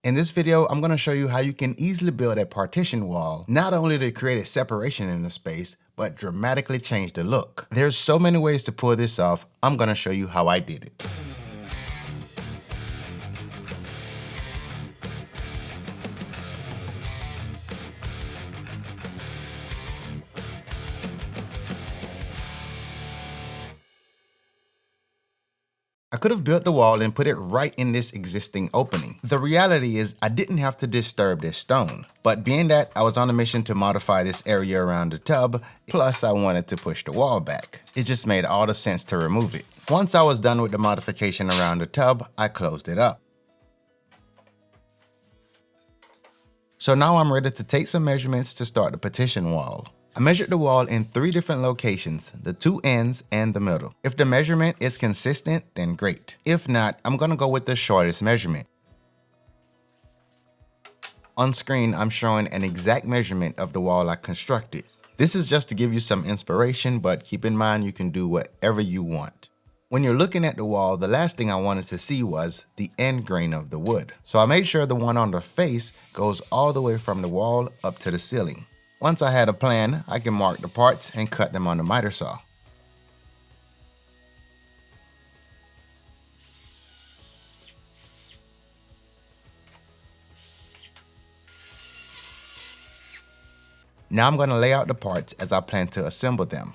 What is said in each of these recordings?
In this video, I'm going to show you how you can easily build a partition wall, not only to create a separation in the space, but dramatically change the look. There's so many ways to pull this off. I'm going to show you how I did it. I could have built the wall and put it right in this existing opening. The reality is I didn't have to disturb this stone, but being that I was on a mission to modify this area around the tub, plus I wanted to push the wall back, it just made all the sense to remove it. Once I was done with the modification around the tub, I closed it up. So now I'm ready to take some measurements to start the partition wall. I measured the wall in 3 different locations, the 2 ends and the middle. If the measurement is consistent, then great. If not, I'm gonna go with the shortest measurement. On screen, I'm showing an exact measurement of the wall I constructed. This is just to give you some inspiration, but keep in mind you can do whatever you want. When you're looking at the wall, the last thing I wanted to see was the end grain of the wood. So I made sure the one on the face goes all the way from the wall up to the ceiling. Once I had a plan, I can mark the parts and cut them on the miter saw. Now I'm going to lay out the parts as I plan to assemble them.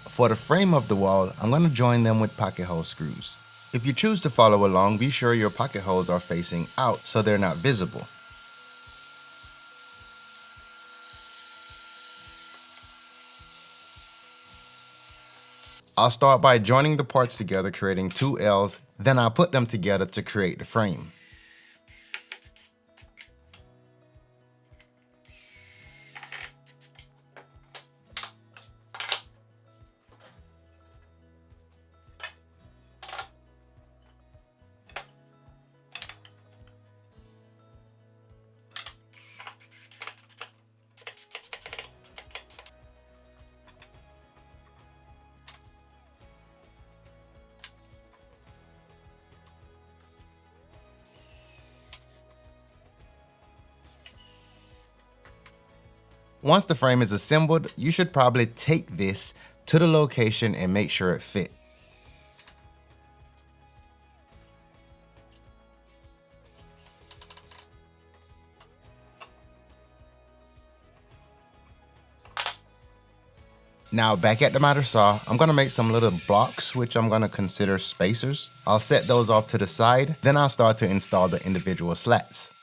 For the frame of the wall, I'm going to join them with pocket hole screws. If you choose to follow along, be sure your pocket holes are facing out so they're not visible. I'll start by joining the parts together, creating 2 L's, then I'll put them together to create the frame. Once the frame is assembled, you should probably take this to the location and make sure it fits. Now back at the miter saw, I'm going to make some little blocks which I'm going to consider spacers. I'll set those off to the side, then I'll start to install the individual slats.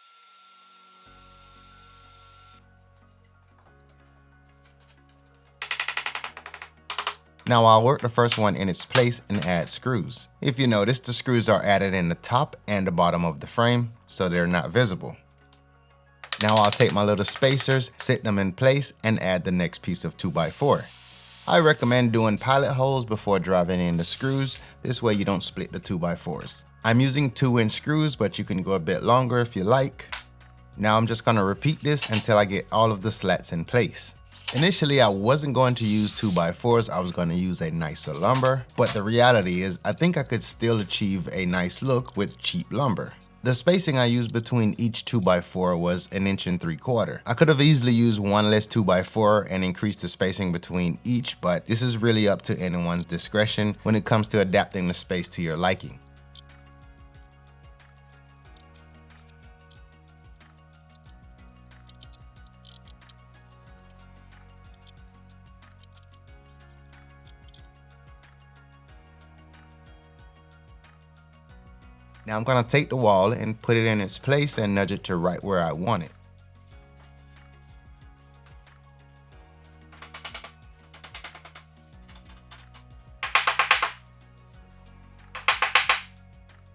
Now I'll work the first one in its place and add screws. If you notice, the screws are added in the top and the bottom of the frame, so they're not visible. Now I'll take my little spacers, set them in place, and add the next piece of 2x4. I recommend doing pilot holes before driving in the screws, this way you don't split the 2x4s. I'm using 2-inch screws, but you can go a bit longer if you like. Now I'm just going to repeat this until I get all of the slats in place. Initially, I wasn't going to use 2x4s, I was going to use a nicer lumber, but the reality is I think I could still achieve a nice look with cheap lumber. The spacing I used between each 2x4 was 1.75 inches. I could have easily used one less 2x4 and increased the spacing between each, but this is really up to anyone's discretion when it comes to adapting the space to your liking. Now I'm going to take the wall and put it in its place and nudge it to right where I want it.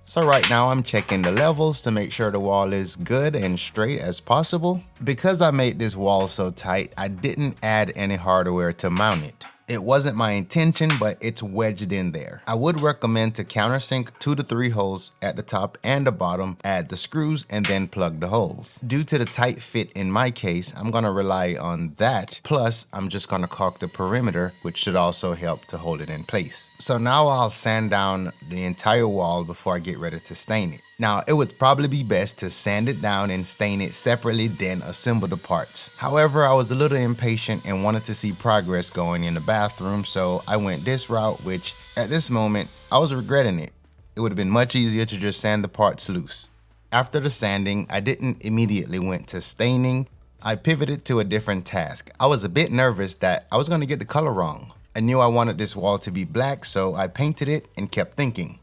So right now I'm checking the levels to make sure the wall is good and straight as possible. Because I made this wall so tight, I didn't add any hardware to mount it. It wasn't my intention, but it's wedged in there. I would recommend to countersink 2 to 3 holes at the top and the bottom, add the screws, and then plug the holes. Due to the tight fit in my case, I'm gonna rely on that, plus I'm just gonna caulk the perimeter, which should also help to hold it in place. So now I'll sand down the entire wall before I get ready to stain it. Now, it would probably be best to sand it down and stain it separately, then assemble the parts. However, I was a little impatient and wanted to see progress going in the bathroom, so I went this route, which at this moment, I was regretting it. It would have been much easier to just sand the parts loose. After the sanding, I didn't immediately went to staining. I pivoted to a different task. I was a bit nervous that I was going to get the color wrong. I knew I wanted this wall to be black, so I painted it and kept thinking.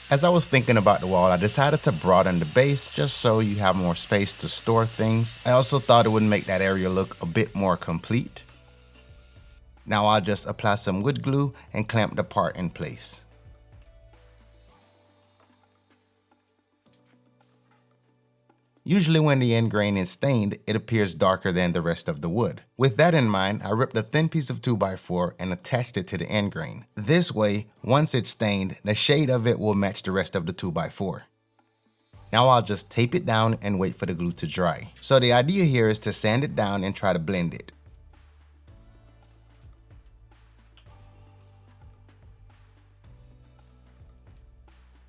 As I was thinking about the wall, I decided to broaden the base just so you have more space to store things. I also thought it would make that area look a bit more complete. Now I'll just apply some wood glue and clamp the part in place. Usually when the end grain is stained, it appears darker than the rest of the wood. With that in mind, I ripped a thin piece of 2x4 and attached it to the end grain. This way, once it's stained, the shade of it will match the rest of the 2x4. Now I'll just tape it down and wait for the glue to dry. So the idea here is to sand it down and try to blend it.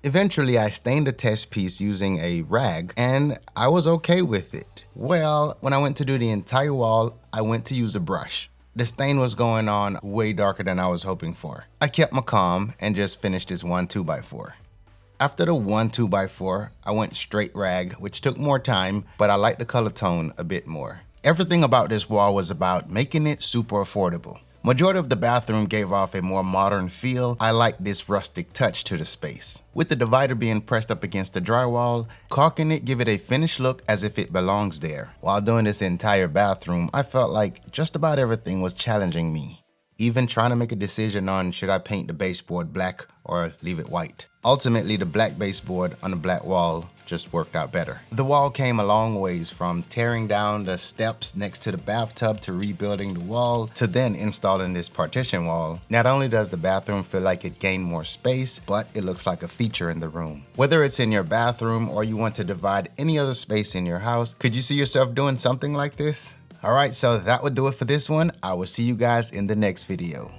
Eventually, I stained the test piece using a rag, and I was okay with it. Well, when I went to do the entire wall, I went to use a brush. The stain was going on way darker than I was hoping for. I kept my calm and just finished this one 2x4. After the one 2x4, I went straight rag, which took more time, but I liked the color tone a bit more. Everything about this wall was about making it super affordable. Majority of the bathroom gave off a more modern feel. I like this rustic touch to the space. With the divider being pressed up against the drywall, caulking it give it a finished look as if it belongs there. While doing this entire bathroom, I felt like just about everything was challenging me. Even trying to make a decision on should I paint the baseboard black or leave it white. Ultimately, the black baseboard on the black wall just worked out better. The wall came a long ways, from tearing down the steps next to the bathtub to rebuilding the wall to then installing this partition wall. Not only does the bathroom feel like it gained more space, but it looks like a feature in the room. Whether it's in your bathroom or you want to divide any other space in your house, could you see yourself doing something like this? Alright, so that would do it for this one. I will see you guys in the next video.